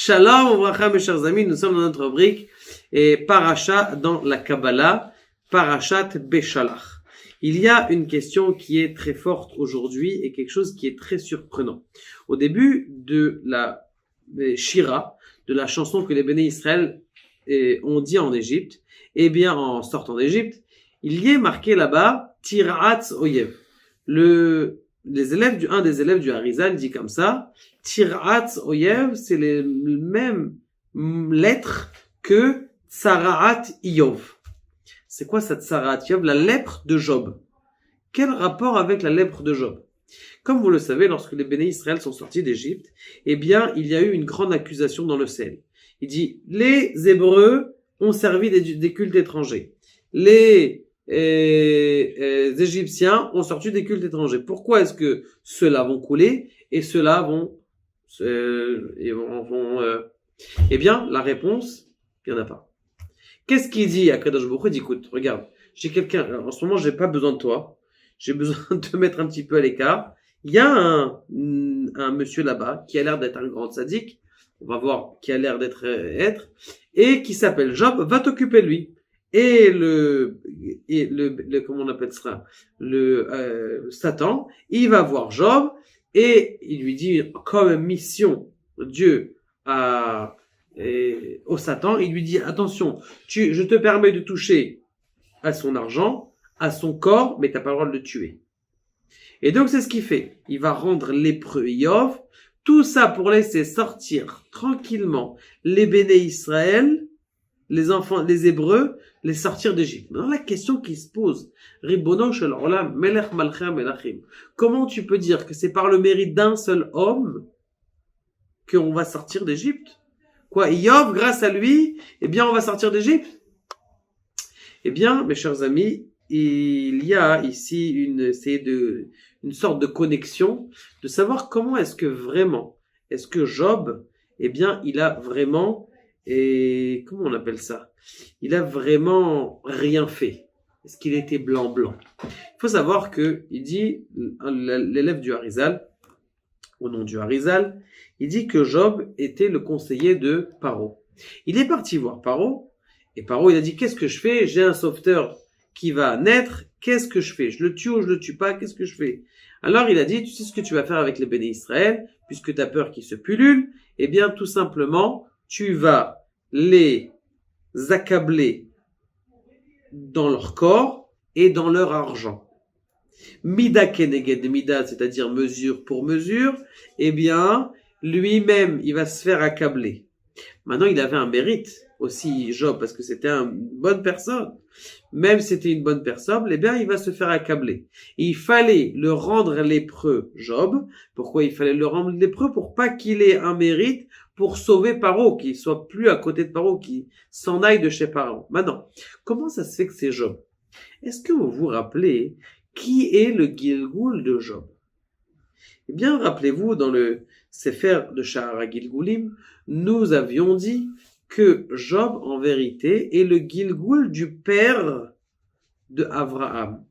Shalom, Ouvracha, mes chers amis, nous sommes dans notre rubrique et Parasha dans la Kabbalah, Parashat Beshalach. Il y a une question qui est très forte aujourd'hui et quelque chose qui est très surprenant. Au début de la Shira, de la chanson que les Béné Israël ont dit en Égypte, eh bien en sortant d'Égypte, il y est marqué là-bas Tiratz Oyev. Un des élèves du Harizal dit comme ça, Tiratz Oyev, c'est les mêmes lettres que Tsaraat Iyov. C'est quoi cette Tsaraat Iyov? La lèpre de Job. Quel rapport avec la lèpre de Job? Comme vous le savez, lorsque les Béné Israël sont sortis d'Égypte, eh bien, il y a eu une grande accusation dans le ciel. Il dit, les Hébreux ont servi des cultes étrangers. Les Égyptiens ont sorti des cultes étrangers. Pourquoi est-ce que ceux-là vont couler et ceux-là vont Eh bien, la réponse, il n'y en a pas. Qu'est-ce qu'il dit à Kadosh Baruch Hu? Il dit, écoute, regarde, j'ai quelqu'un, en ce moment, j'ai pas besoin de toi. J'ai besoin de te mettre un petit peu à l'écart. Il y a un monsieur là-bas qui a l'air d'être un grand tzaddik. On va voir qui a l'air d'être et qui s'appelle Job. Va t'occuper de lui. Et comment on appelle ça? Satan, il va voir Job et il lui dit comme mission Dieu au Satan, il lui dit attention, je te permets de toucher à son argent, à son corps, mais t'as pas le droit de le tuer. Et donc c'est ce qu'il fait. Il va rendre lépreux Iyov, tout ça pour laisser sortir tranquillement les Béné Israël, les enfants, les Hébreux, les sortir d'Égypte. Alors la question qui se pose, Ribono shel olam, melech malchei melachim. Comment tu peux dire que c'est par le mérite d'un seul homme qu'on va sortir d'Égypte? Quoi, Iyov, grâce à lui, eh bien on va sortir d'Égypte? Eh bien, mes chers amis, il y a ici une sorte de connexion, de savoir comment est-ce que Job, eh bien, il a vraiment, comment on appelle ça? Il a vraiment rien fait. Est-ce qu'il était blanc? Il faut savoir que, il dit, l'élève du Harizal, au nom du Harizal, il dit que Job était le conseiller de Paro. Il est parti voir Paro, et Paro, il a dit, qu'est-ce que je fais? J'ai un sauveteur qui va naître, qu'est-ce que je fais? Je le tue ou je le tue pas? Qu'est-ce que je fais? Alors il a dit, tu sais ce que tu vas faire avec les Béné Israël, puisque tu as peur qu'ils se pullulent? Eh bien, tout simplement, tu vas les accabler dans leur corps et dans leur argent. Mida keneged mida, c'est-à-dire mesure pour mesure, eh bien, lui-même, il va se faire accabler. Maintenant, il avait un mérite aussi, Job, parce que c'était une bonne personne. Même si c'était une bonne personne, eh bien, il va se faire accabler. Et il fallait le rendre lépreux, Job. Pourquoi il fallait le rendre lépreux? Pour pas qu'il ait un mérite pour sauver Paro, qu'il soit plus à côté de Paro, qu'il s'en aille de chez Paro. Maintenant, comment ça se fait que c'est Job? Est-ce que vous vous rappelez qui est le Gilgoul de Job? Eh bien, rappelez-vous, dans le Sefer de Sha'ar Gilgoulim, nous avions dit que Job, en vérité, est le Gilgoul du père de Avraham.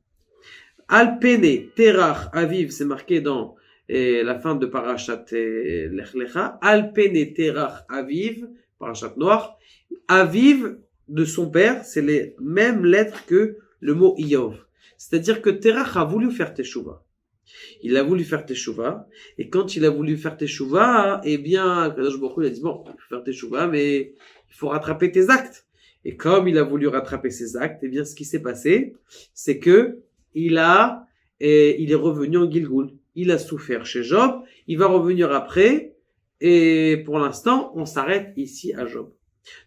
Alpene Terach Aviv, c'est marqué dans la fin de Parashat Lech Lecha. Alpene Terach Aviv, Parashat Noach. Aviv de son père, c'est les mêmes lettres que le mot Iyov. C'est-à-dire que Terach a voulu faire Teshuvah. Il a voulu faire Teshuvah, et quand il a voulu faire Teshuvah, eh bien, Kadosh Baruch Hu, il a dit, bon, il faut faire Teshuvah, mais il faut rattraper tes actes. Et comme il a voulu rattraper ses actes, eh bien, ce qui s'est passé, c'est que il est revenu en Gilgoul. Il a souffert chez Job, il va revenir après, et pour l'instant, on s'arrête ici à Job.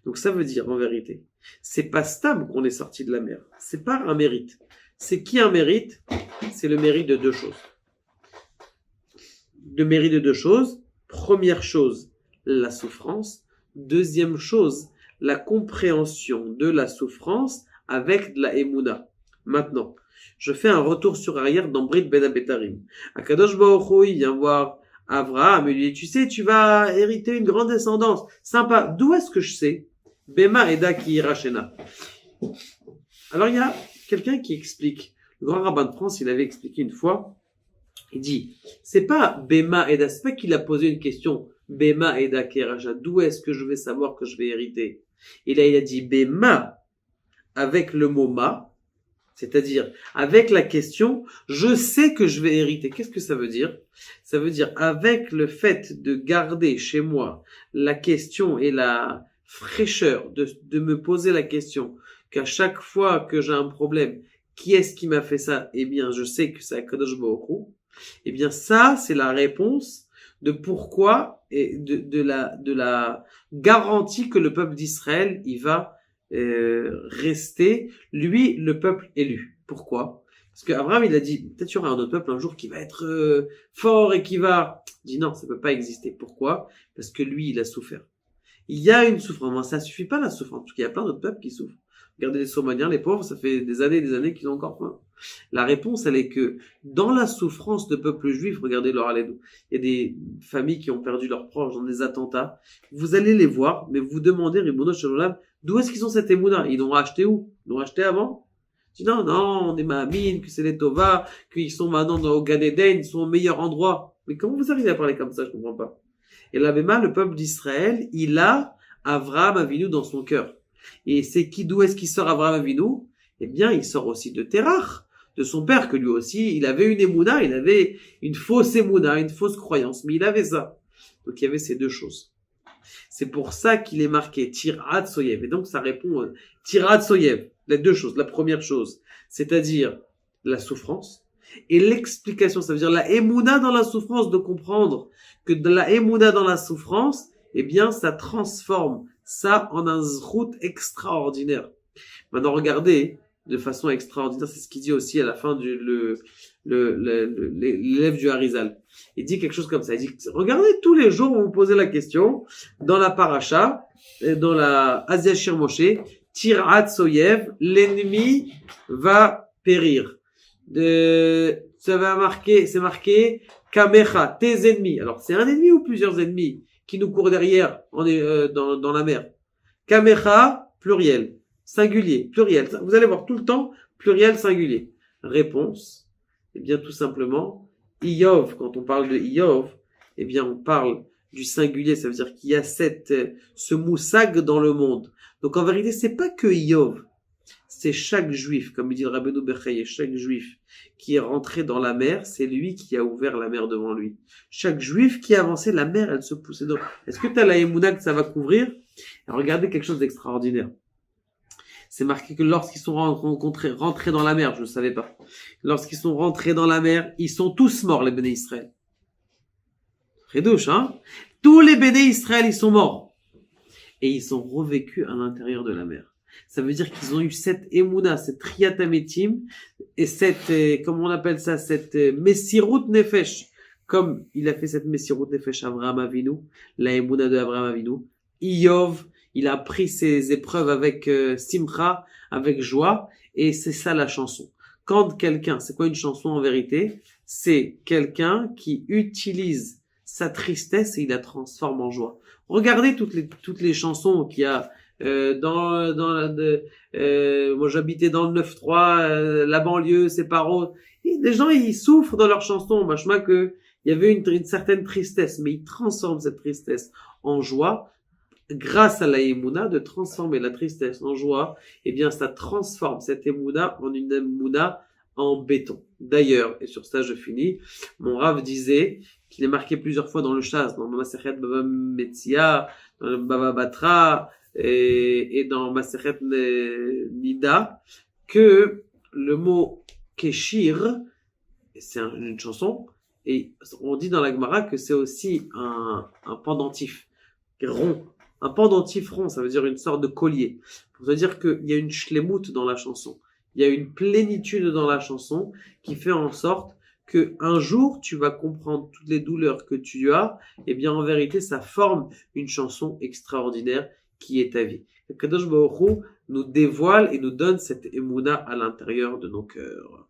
Donc ça veut dire, en vérité, c'est pas Stam qu'on est sorti de la mer. C'est pas un mérite. C'est qui un mérite? C'est le mérite de deux choses. Le mérite de deux choses. Première chose, la souffrance. Deuxième chose, la compréhension de la souffrance avec de la émouna. Maintenant, je fais un retour sur arrière dans Brit Ben Abetarim. Akadosh Baruch Hu, il vient voir Avraham et lui dit, tu sais, tu vas hériter une grande descendance. Sympa. D'où est-ce que je sais? Bema Eda Ki Irachena. Alors il y a quelqu'un qui explique. Le grand rabbin de France, il avait expliqué une fois. Il dit, c'est pas Bema Eda, c'est pas qu'il a posé une question Bema et Dakeraja, d'où est-ce que je vais savoir que je vais hériter? Et là, il a dit Bema avec le mot ma, c'est-à-dire avec la question, je sais que je vais hériter. Qu'est-ce que ça veut dire? Ça veut dire avec le fait de garder chez moi la question et la fraîcheur de me poser la question qu'à chaque fois que j'ai un problème, qui est-ce qui m'a fait ça? Eh bien, je sais que c'est Akadosh Baruch Hu. Eh bien, ça, c'est la réponse de pourquoi et de la garantie que le peuple d'Israël, il va rester, lui, le peuple élu. Pourquoi? Parce qu'Abraham, il a dit, peut-être il y aura un autre peuple un jour qui va être fort et qui va... Il dit non, ça peut pas exister. Pourquoi? Parce que lui, il a souffert. Il y a une souffrance. Ça suffit pas la souffrance. Parce qu'il y a plein d'autres peuples qui souffrent. Regardez les Somaliens, les pauvres, ça fait des années et des années qu'ils ont encore faim. La réponse, elle est que dans la souffrance de peuple juif, regardez leur Aledou, il y a des familles qui ont perdu leurs proches dans des attentats. Vous allez les voir, mais vous demandez, Ribono Shalom, d'où est-ce qu'ils ont cette émouna? Ils l'ont racheté où? Ils l'ont racheté avant? Je dis non, on est Mahamine, que c'est les Tova, qu'ils sont maintenant au Gan Eden, ils sont au meilleur endroit. Mais comment vous arrivez à parler comme ça? Je comprends pas. Et là, même le peuple d'Israël, il a Avraham Avinu dans son cœur. Et c'est qui, d'où est-ce qu'il sort Avraham Avinu? Eh bien, il sort aussi de Terach, de son père, que lui aussi, il avait une émouna, il avait une fausse émouna, une fausse croyance, mais il avait ça. Donc, il y avait ces deux choses. C'est pour ça qu'il est marqué Tirat Soyev. Et donc, ça répond Tirat Soyev. Les deux choses. La première chose, c'est-à-dire la souffrance. Et l'explication, ça veut dire la émouna dans la souffrance, de comprendre que de la émouna dans la souffrance, eh bien, ça transforme ça en un zrout extraordinaire. Maintenant, regardez, de façon extraordinaire, c'est ce qu'il dit aussi à la fin du l'élève du Harizal. Il dit quelque chose comme ça. Il dit, regardez, tous les jours, on vous posait la question, dans la paracha, dans la Asia Shir Moshe, Tirat Soyev, l'ennemi va périr. Ça va marquer, c'est marqué, Kamecha, tes ennemis. Alors, c'est un ennemi ou plusieurs ennemis qui nous courent derrière, on est dans la mer. Kamecha, pluriel. Singulier, pluriel. Vous allez voir tout le temps, pluriel, singulier. Réponse, eh bien, tout simplement, Iyov, quand on parle de Iyov, eh bien, on parle du singulier, ça veut dire qu'il y a ce moussag dans le monde. Donc, en vérité, c'est pas que Iyov. C'est chaque juif, comme il dit le Rabbeinu Bechaye, chaque juif qui est rentré dans la mer, c'est lui qui a ouvert la mer devant lui. Chaque juif qui a avancé, la mer, elle se poussait dans. Est-ce que tu as la émouna que ça va couvrir? Alors, regardez quelque chose d'extraordinaire. C'est marqué que lorsqu'ils sont rentrés dans la mer, je ne savais pas. Lorsqu'ils sont rentrés dans la mer, ils sont tous morts, les béné Israël. Redouche, hein? Tous les béné Israël, ils sont morts. Et ils sont revêcus à l'intérieur de la mer. Ça veut dire qu'ils ont eu cette émouna, cette triatamétim, et cette, comment on appelle ça, cette messirut nefesh. Comme il a fait cette messirut nefesh Avraham Avinu, la émouna de Avraham Avinu. Iyov, il a pris ses épreuves avec simcha, avec joie, et c'est ça la chanson. Quand quelqu'un, c'est quoi une chanson en vérité? C'est quelqu'un qui utilise sa tristesse et il la transforme en joie. Regardez toutes les chansons qu'il y a moi j'habitais dans le 9-3, la banlieue, c'est paro. Les gens ils souffrent dans leurs chansons, machma que il y avait une certaine tristesse, mais ils transforment cette tristesse en joie. Grâce à la émouna, de transformer la tristesse en joie, eh bien, ça transforme cette émouna en une émouna en béton. D'ailleurs, et sur ça je finis, mon Rav disait qu'il est marqué plusieurs fois dans le Shas, dans Masechet Baba Metzia, dans le Baba Batra, et dans Masechet Nida, que le mot Keshir, c'est une chanson, et on dit dans la Gemara que c'est aussi un pendentif rond. Un pendentif rond, ça veut dire une sorte de collier. Pour te dire qu'il y a une shlemout dans la chanson. Il y a une plénitude dans la chanson qui fait en sorte que un jour tu vas comprendre toutes les douleurs que tu as. Et bien en vérité, ça forme une chanson extraordinaire qui est ta vie. Le Kadosh Baruch Hu nous dévoile et nous donne cette émouna à l'intérieur de nos cœurs.